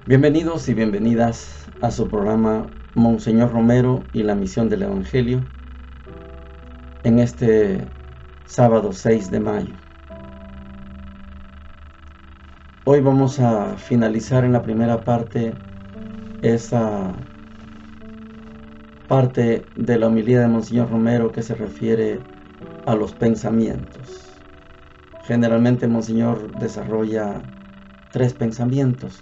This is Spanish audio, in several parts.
Bienvenidos y bienvenidas a su programa Monseñor Romero y la Misión del Evangelio en este sábado 6 de mayo. Hoy vamos a finalizar en la primera parte esa parte de la homilía de Monseñor Romero que se refiere a los pensamientos. Generalmente Monseñor desarrolla 3 pensamientos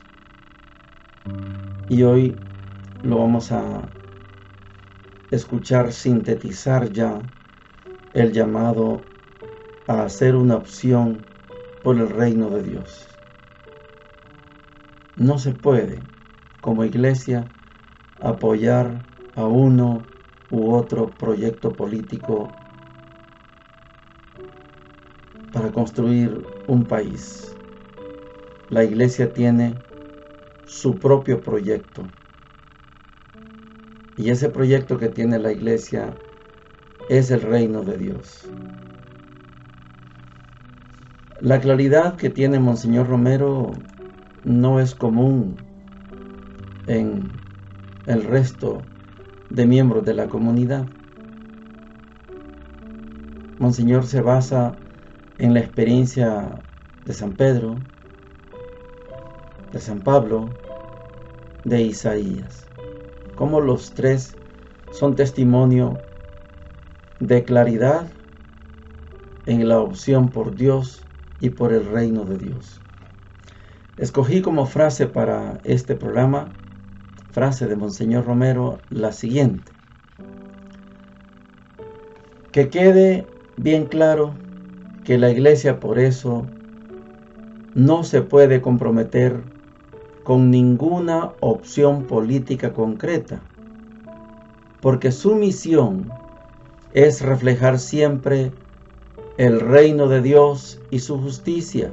y hoy lo vamos a escuchar sintetizar ya el llamado a hacer una opción por el reino de Dios. No se puede, como iglesia, apoyar a uno u otro proyecto político para construir un país. La iglesia tiene su propio proyecto. Y ese proyecto que tiene la iglesia es el reino de Dios. La claridad que tiene Monseñor Romero no es común en el resto de miembros de la comunidad. Monseñor se basa en la experiencia de San Pedro, de San Pablo, de Isaías, como los 3 son testimonio de claridad en la opción por Dios y por el reino de Dios. Escogí como frase para este programa, frase de Monseñor Romero, la siguiente: que quede bien claro que la iglesia por eso no se puede comprometer con ninguna opción política concreta, porque su misión es reflejar siempre el reino de Dios y su justicia,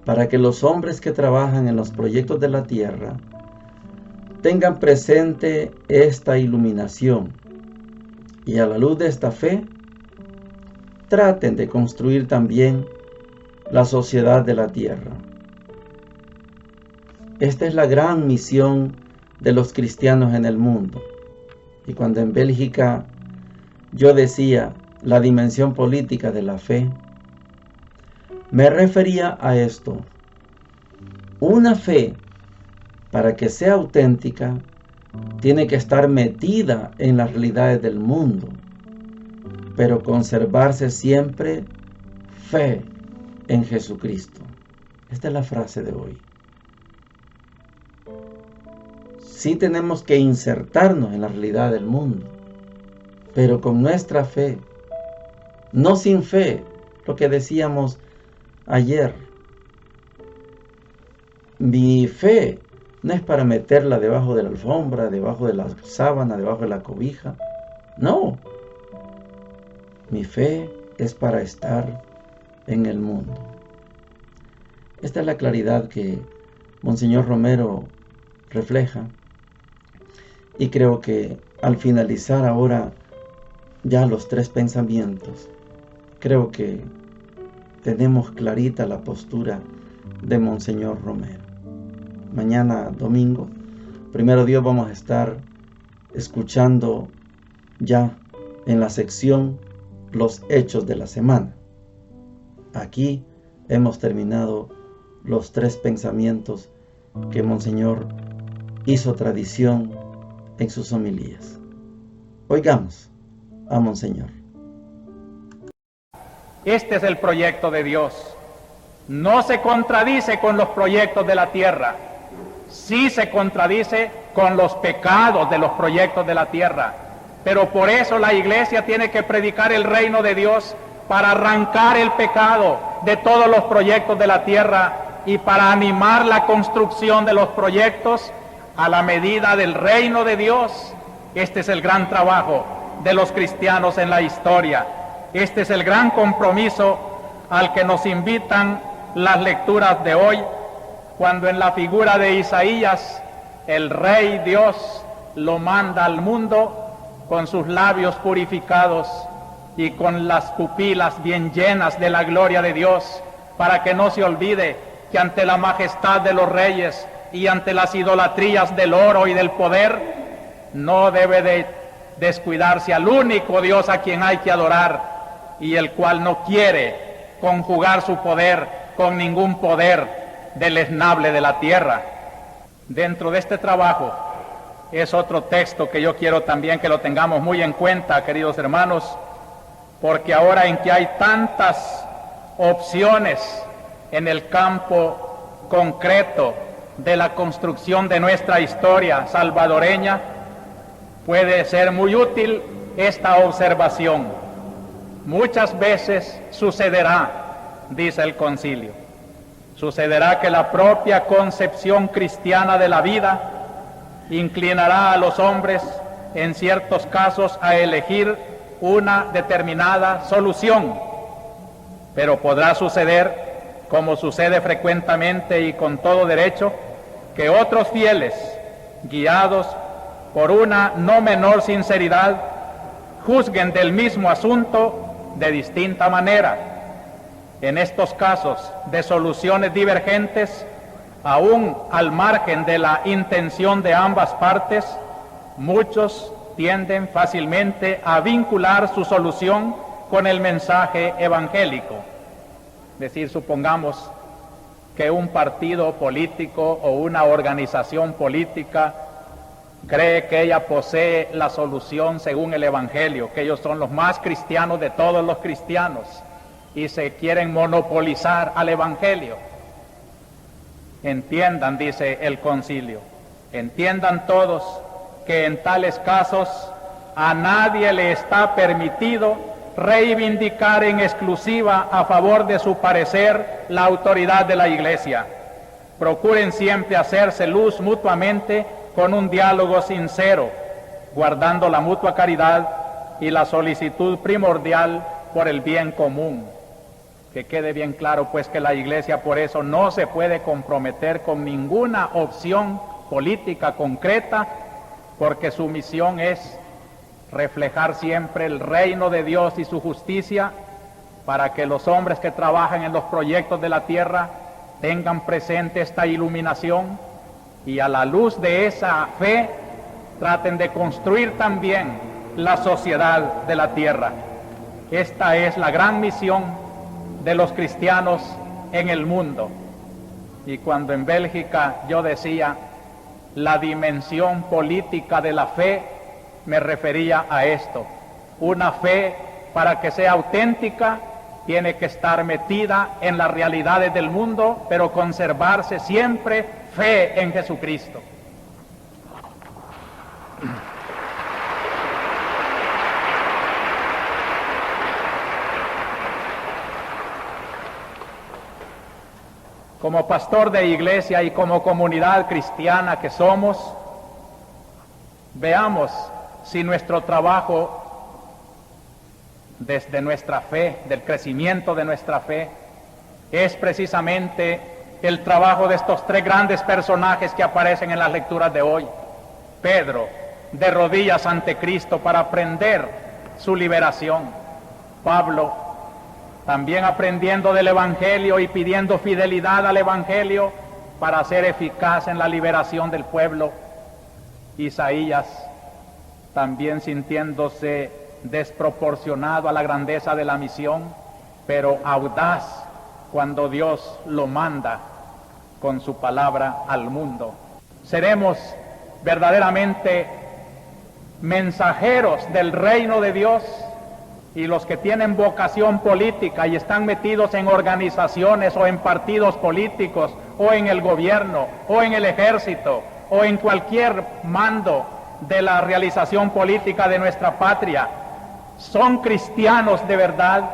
para que los hombres que trabajan en los proyectos de la tierra tengan presente esta iluminación y a la luz de esta fe traten de construir también la sociedad de la tierra. Esta es la gran misión de los cristianos en el mundo. Y cuando en Bélgica yo decía la dimensión política de la fe, me refería a esto. Una fe, para que sea auténtica, tiene que estar metida en las realidades del mundo, pero conservarse siempre fe en Jesucristo. Esta es la frase de hoy. Sí tenemos que insertarnos en la realidad del mundo, pero con nuestra fe, no sin fe, lo que decíamos ayer. Mi fe no es para meterla debajo de la alfombra, debajo de la sábana, debajo de la cobija. No. Mi fe es para estar en el mundo. Esta es la claridad que Monseñor Romero refleja. Y creo que al finalizar ahora ya los 3 pensamientos, creo que tenemos clarita la postura de Monseñor Romero. Mañana domingo, primero Dios, vamos a estar escuchando ya en la sección los hechos de la semana. Aquí hemos terminado los 3 pensamientos que Monseñor hizo tradición en sus homilías. Oigamos a Monseñor. Este es el proyecto de Dios. No se contradice con los proyectos de la tierra. Sí se contradice con los pecados de los proyectos de la tierra. Pero por eso la iglesia tiene que predicar el reino de Dios para arrancar el pecado de todos los proyectos de la tierra y para animar la construcción de los proyectos a la medida del reino de Dios. Este es el gran trabajo de los cristianos en la historia. Este es el gran compromiso al que nos invitan las lecturas de hoy, cuando en la figura de Isaías, el Rey Dios lo manda al mundo con sus labios purificados y con las pupilas bien llenas de la gloria de Dios, para que no se olvide que ante la majestad de los reyes y ante las idolatrías del oro y del poder, no debe de descuidarse al único Dios a quien hay que adorar y el cual no quiere conjugar su poder con ningún poder deleznable de la tierra. Dentro de este trabajo es otro texto que yo quiero también que lo tengamos muy en cuenta, queridos hermanos, porque ahora en que hay tantas opciones en el campo concreto de la construcción de nuestra historia salvadoreña, puede ser muy útil esta observación. Muchas veces sucederá, dice el concilio, sucederá que la propia concepción cristiana de la vida inclinará a los hombres en ciertos casos a elegir una determinada solución, pero podrá suceder, como sucede frecuentemente y con todo derecho, que otros fieles, guiados por una no menor sinceridad, juzguen del mismo asunto de distinta manera. En estos casos de soluciones divergentes, aún al margen de la intención de ambas partes, muchos tienden fácilmente a vincular su solución con el mensaje evangélico. Es decir, supongamos que un partido político o una organización política cree que ella posee la solución según el evangelio, que ellos son los más cristianos de todos los cristianos y se quieren monopolizar al evangelio. Entiendan, dice el concilio, entiendan todos que en tales casos a nadie le está permitido reivindicar en exclusiva a favor de su parecer la autoridad de la Iglesia. Procuren siempre hacerse luz mutuamente con un diálogo sincero, guardando la mutua caridad y la solicitud primordial por el bien común. Que quede bien claro, pues, que la Iglesia por eso no se puede comprometer con ninguna opción política concreta, porque su misión es reflejar siempre el reino de Dios y su justicia, para que los hombres que trabajan en los proyectos de la tierra tengan presente esta iluminación y a la luz de esa fe traten de construir también la sociedad de la tierra. Esta es la gran misión de los cristianos en el mundo. Y cuando en Bélgica yo decía la dimensión política de la fe, me refería a esto. Una fe, para que sea auténtica, tiene que estar metida en las realidades del mundo, pero conservarse siempre fe en Jesucristo. Como pastor de iglesia y como comunidad cristiana que somos, veamos si nuestro trabajo desde nuestra fe, del crecimiento de nuestra fe, es precisamente el trabajo de estos tres grandes personajes que aparecen en las lecturas de hoy. Pedro, de rodillas ante Cristo para aprender su liberación. Pablo, también aprendiendo del Evangelio y pidiendo fidelidad al Evangelio para ser eficaz en la liberación del pueblo. Isaías, también sintiéndose desproporcionado a la grandeza de la misión, pero audaz cuando Dios lo manda con su palabra al mundo. Seremos verdaderamente mensajeros del reino de Dios, y los que tienen vocación política y están metidos en organizaciones o en partidos políticos o en el gobierno o en el ejército o en cualquier mando de la realización política de nuestra patria, son cristianos de verdad,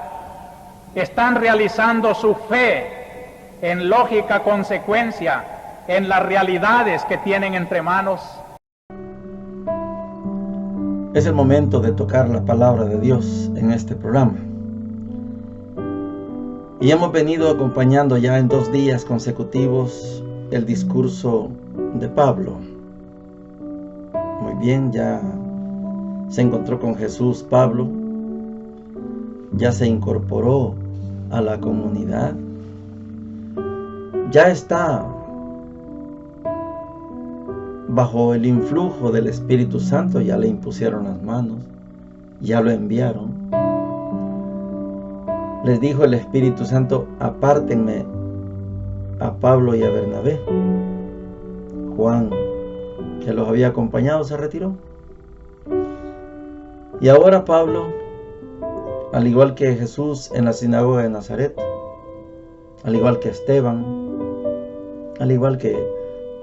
están realizando su fe en lógica consecuencia en las realidades que tienen entre manos. Es el momento de tocar la palabra de Dios en este programa. Y hemos venido acompañando ya en 2 días consecutivos el discurso de Pablo. Muy bien, ya se encontró con Jesús Pablo, ya se incorporó a la comunidad, ya está bajo el influjo del Espíritu Santo, ya le impusieron las manos, ya lo enviaron. Les dijo el Espíritu Santo: apártenme a Pablo y a Bernabé. Juan, que los había acompañado, se retiró. Y ahora Pablo, al igual que Jesús en la sinagoga de Nazaret, al igual que Esteban, al igual que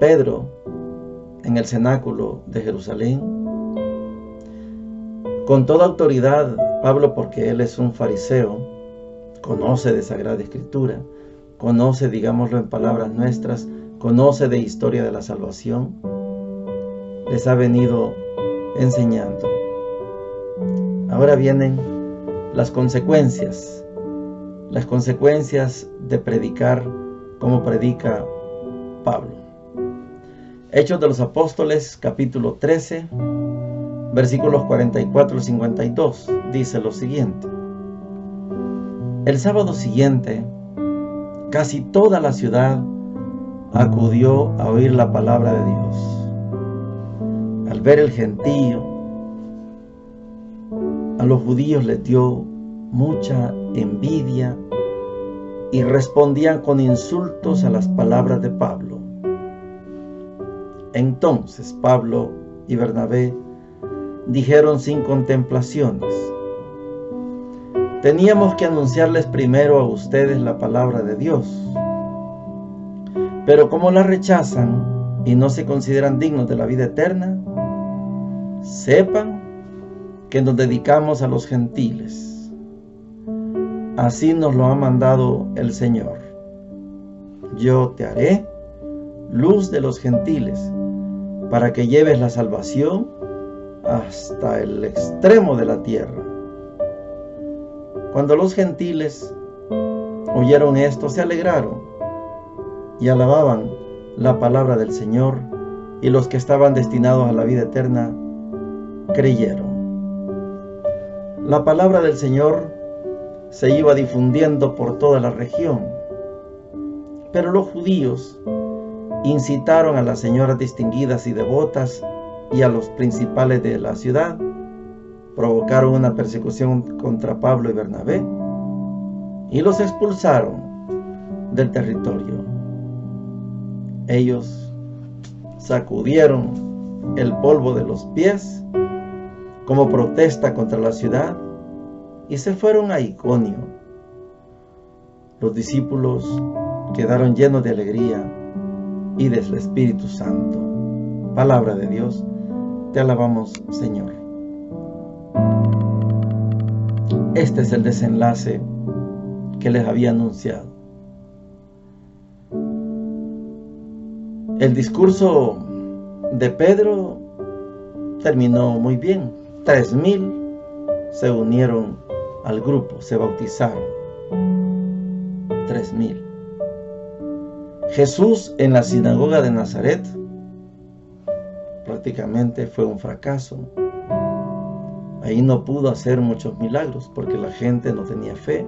Pedro en el cenáculo de Jerusalén, con toda autoridad, Pablo, porque él es un fariseo, conoce de Sagrada Escritura, conoce, digámoslo en palabras nuestras, conoce de historia de la salvación, les ha venido enseñando. Ahora vienen las consecuencias de predicar como predica Pablo. Hechos de los Apóstoles, capítulo 13, versículos 44 al 52, dice lo siguiente: el sábado siguiente, casi toda la ciudad acudió a oír la palabra de Dios. Al ver el gentío, a los judíos les dio mucha envidia y respondían con insultos a las palabras de Pablo. Entonces Pablo y Bernabé dijeron sin contemplaciones: teníamos que anunciarles primero a ustedes la palabra de Dios, pero como la rechazan y no se consideran dignos de la vida eterna, sepan que nos dedicamos a los gentiles. Así nos lo ha mandado el Señor. Yo te haré luz de los gentiles, para que lleves la salvación hasta el extremo de la tierra. Cuando los gentiles oyeron esto, se alegraron y alababan la palabra del Señor, y los que estaban destinados a la vida eterna creyeron. La palabra del Señor se iba difundiendo por toda la región, pero los judíos incitaron a las señoras distinguidas y devotas y a los principales de la ciudad, provocaron una persecución contra Pablo y Bernabé y los expulsaron del territorio. Ellos sacudieron el polvo de los pies como protesta contra la ciudad y se fueron a Iconio. Los discípulos quedaron llenos de alegría y del Espíritu Santo. Palabra de Dios, te alabamos, Señor. Este es el desenlace que les había anunciado. El discurso de Pedro terminó muy bien. 3,000 se unieron al grupo, se bautizaron. 3,000. Jesús en la sinagoga de Nazaret prácticamente fue un fracaso. Ahí no pudo hacer muchos milagros porque la gente no tenía fe,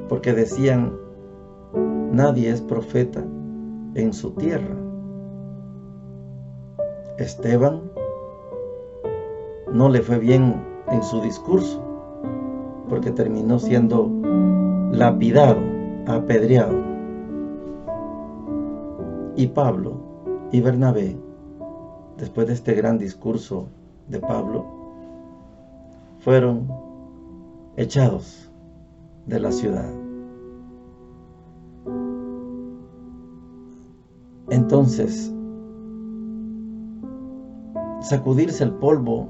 porque decían: nadie es profeta en su tierra. Esteban no le fue bien en su discurso porque terminó siendo lapidado, apedreado. Y Pablo y Bernabé, después de este gran discurso de Pablo, fueron echados de la ciudad. Entonces, sacudirse el polvo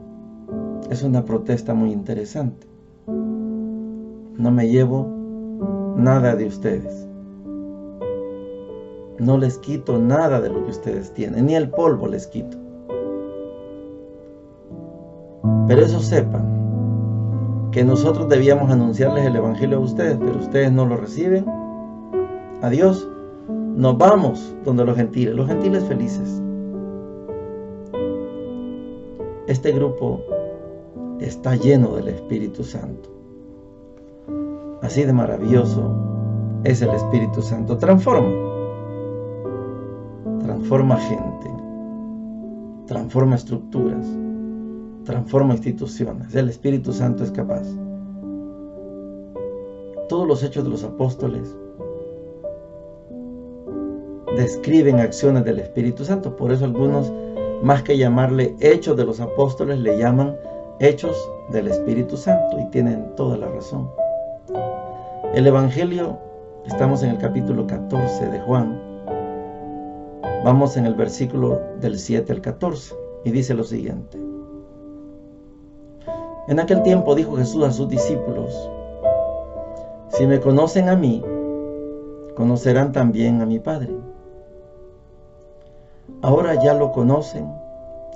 es una protesta muy interesante. No me llevo nada de ustedes. No les quito nada de lo que ustedes tienen, ni el polvo les quito. Pero eso sepan, que nosotros debíamos anunciarles el Evangelio a ustedes, pero ustedes no lo reciben. Adiós, nos vamos donde los gentiles felices. Este grupo está lleno del Espíritu Santo. Así de maravilloso es el Espíritu Santo. Transforma gente. transforma estructuras, transforma instituciones. El Espíritu Santo es capaz. Todos los hechos de los apóstoles describen acciones del Espíritu Santo. Por eso algunos, más que llamarle hechos de los apóstoles, le llaman hechos del Espíritu Santo, y tienen toda la razón. El Evangelio, estamos en el capítulo 14 de Juan. Vamos en el versículo del 7 al 14, y dice lo siguiente. En aquel tiempo dijo Jesús a sus discípulos: si me conocen a mí, conocerán también a mi Padre. Ahora ya lo conocen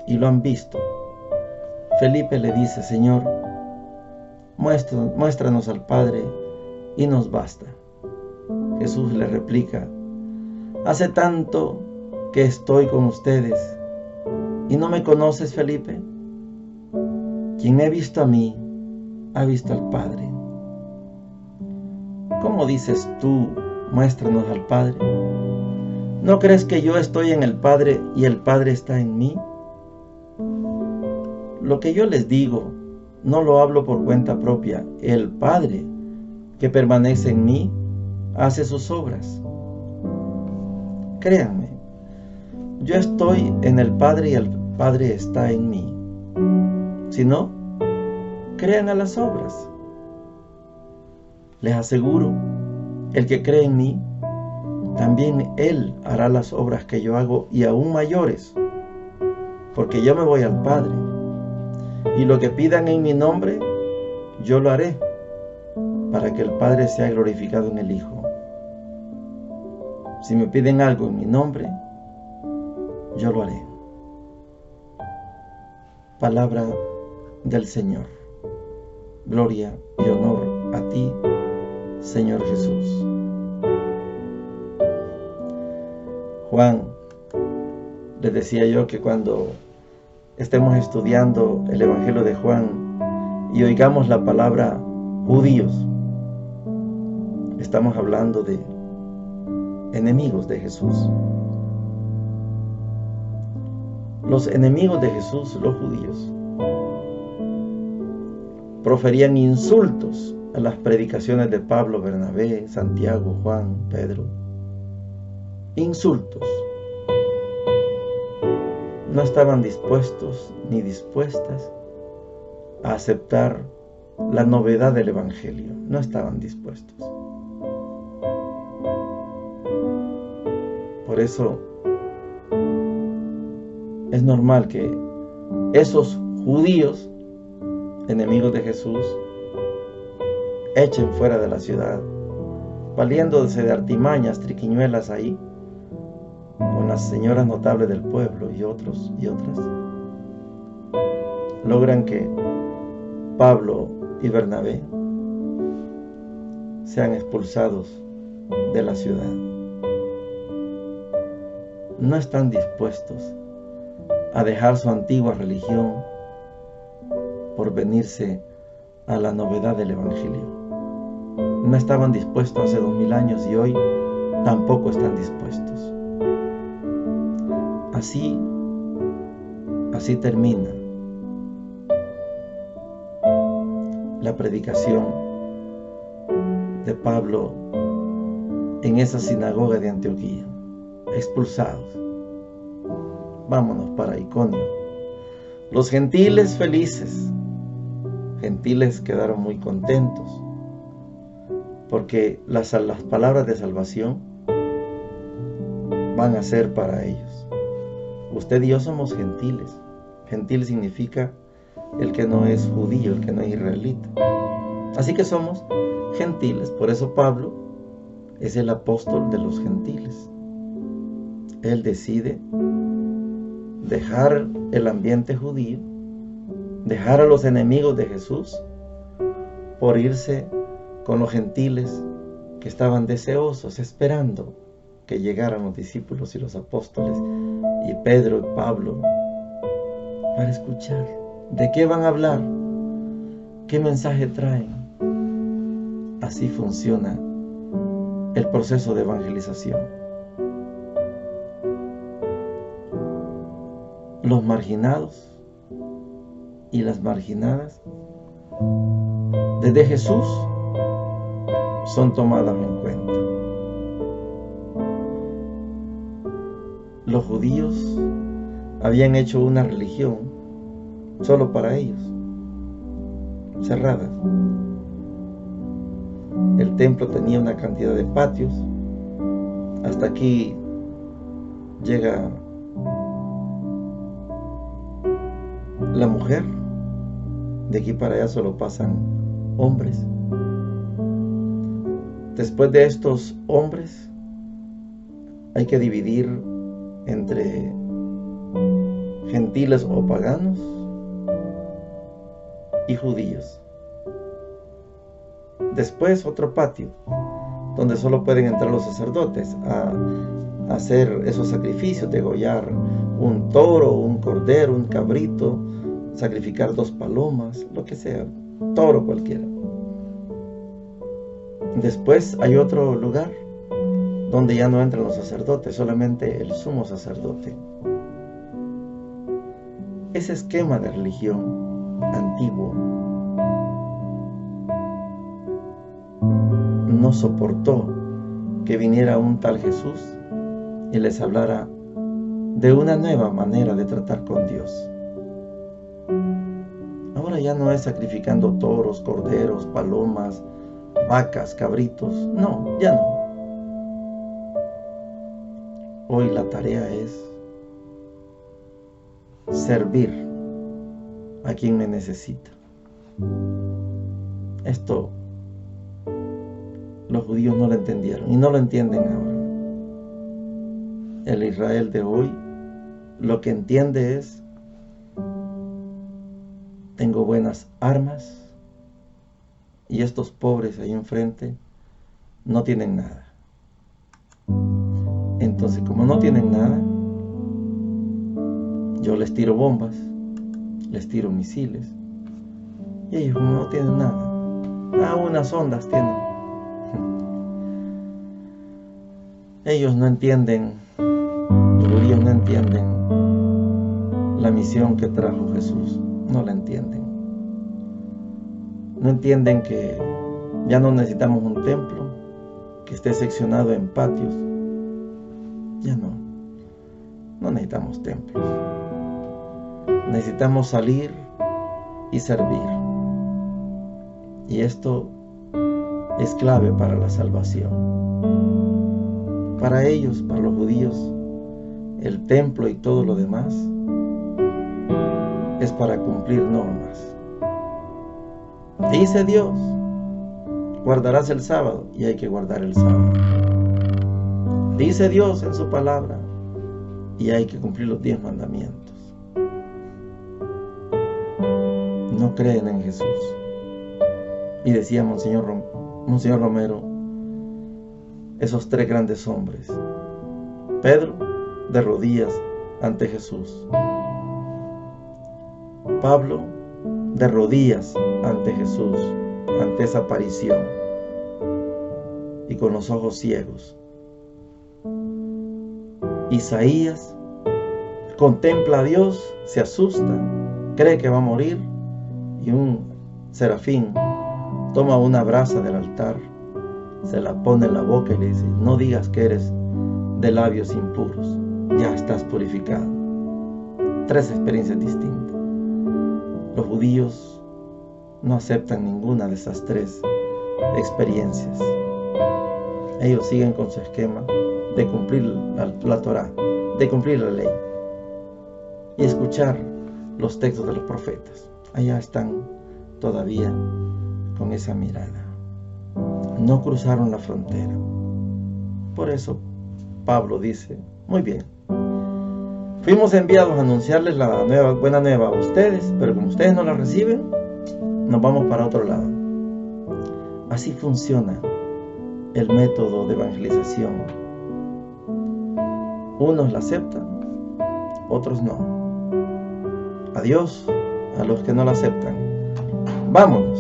y lo han visto. Felipe le dice: Señor, muéstranos al Padre y nos basta. Jesús le replica: hace tanto que estoy con ustedes y no me conoces, Felipe. Quien me ha visto a mí, ha visto al Padre. ¿Cómo dices tú, muéstranos al Padre? ¿No crees que yo estoy en el Padre y el Padre está en mí? Lo que yo les digo, no lo hablo por cuenta propia. El Padre que permanece en mí, hace sus obras. Créanme, yo estoy en el Padre y el Padre está en mí. Si no, crean a las obras. Les aseguro, el que cree en mí, también él hará las obras que yo hago y aún mayores, porque yo me voy al Padre, y lo que pidan en mi nombre, yo lo haré, para que el Padre sea glorificado en el Hijo. Si me piden algo en mi nombre, yo lo haré. Palabra del Señor. Gloria y honor a ti, Señor Jesús. Juan, les decía yo que cuando estemos estudiando el Evangelio de Juan y oigamos la palabra judíos, estamos hablando de enemigos de Jesús. Los enemigos de Jesús, los judíos, proferían insultos a las predicaciones de Pablo, Bernabé, Santiago, Juan, Pedro. Insultos. No estaban dispuestos ni dispuestas a aceptar la novedad del Evangelio. No estaban dispuestos. Por eso es normal que esos judíos, enemigos de Jesús, echen fuera de la ciudad, valiéndose de artimañas, triquiñuelas ahí, con las señoras notables del pueblo y otros y otras. Logran que Pablo y Bernabé sean expulsados de la ciudad. No están dispuestos a dejar su antigua religión por venirse a la novedad del Evangelio. No estaban dispuestos hace 2000 años y hoy tampoco están dispuestos. Así termina la predicación de Pablo en esa sinagoga de Antioquía. Expulsados. Vámonos para Iconio. Los gentiles felices. Gentiles quedaron muy contentos porque las palabras de salvación van a ser para ellos. Usted y yo somos gentiles. Gentil significa el que no es judío, el que no es israelita. Así que somos gentiles. Por eso Pablo es el apóstol de los gentiles. Él decide dejar el ambiente judío, dejar a los enemigos de Jesús, por irse con los gentiles que estaban deseosos, esperando que llegaran los discípulos y los apóstoles, y Pedro y Pablo, para escuchar de qué van a hablar, qué mensaje traen. Así funciona el proceso de evangelización. los marginados y las marginadas desde Jesús son tomadas en cuenta. Los judíos habían hecho una religión solo para ellos, cerradas. El templo tenía una cantidad de patios. Hasta aquí llega la mujer. De aquí para allá solo pasan hombres. Después de estos hombres hay que dividir entre gentiles o paganos y judíos. Después otro patio donde solo pueden entrar los sacerdotes a hacer esos sacrificios, degollar un toro, un cordero, un cabrito, sacrificar 2 palomas, lo que sea, toro cualquiera. Después hay otro lugar donde ya no entran los sacerdotes, solamente el sumo sacerdote. Ese esquema de religión antiguo no soportó que viniera un tal Jesús y les hablara de una nueva manera de tratar con Dios. Ahora ya no es sacrificando toros, corderos, palomas, vacas, cabritos. No, ya no. Hoy la tarea es servir a quien me necesita. Esto los judíos no lo entendieron y no lo entienden ahora. El Israel de hoy lo que entiende es: tengo buenas armas y estos pobres ahí enfrente no tienen nada. Entonces, como no tienen nada, yo les tiro bombas, les tiro misiles, y ellos como no tienen nada, unas ondas tienen. Ellos no entienden, los judíos no entienden la misión que trajo Jesús, no la entienden. No entienden que ya no necesitamos un templo que esté seccionado en patios. Ya no necesitamos templos. Necesitamos salir y servir. Y esto es clave para la salvación. Para ellos, para los judíos, el templo y todo lo demás es para cumplir normas. Dice Dios, guardarás el sábado, y hay que guardar el sábado. Dice Dios en su palabra, y hay que cumplir los 10 mandamientos. No creen en Jesús. Y decía Monseñor Romero, esos 3 grandes hombres: Pedro, de rodillas ante Jesús; Pablo, de rodillas ante Jesús, ante esa aparición, y con los ojos ciegos. Isaías contempla a Dios, se asusta, cree que va a morir, y un serafín toma una brasa del altar, se la pone en la boca y le dice: no digas que eres de labios impuros, ya estás purificado. 3 experiencias distintas. Los judíos no aceptan ninguna de esas 3 experiencias. Ellos siguen con su esquema de cumplir la Torá, de cumplir la ley y escuchar los textos de los profetas. Allá están todavía con esa mirada. No cruzaron la frontera. Por eso Pablo dice: muy bien, fuimos enviados a anunciarles la buena nueva a ustedes, pero como ustedes no la reciben, nos vamos para otro lado. Así funciona el método de evangelización. Unos la aceptan, otros no. Adiós a los que no la aceptan. Vámonos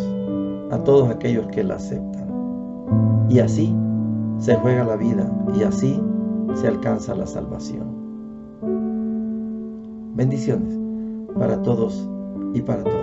a todos aquellos que la aceptan. Y así se juega la vida, y así se alcanza la salvación. Bendiciones para todos y para todas.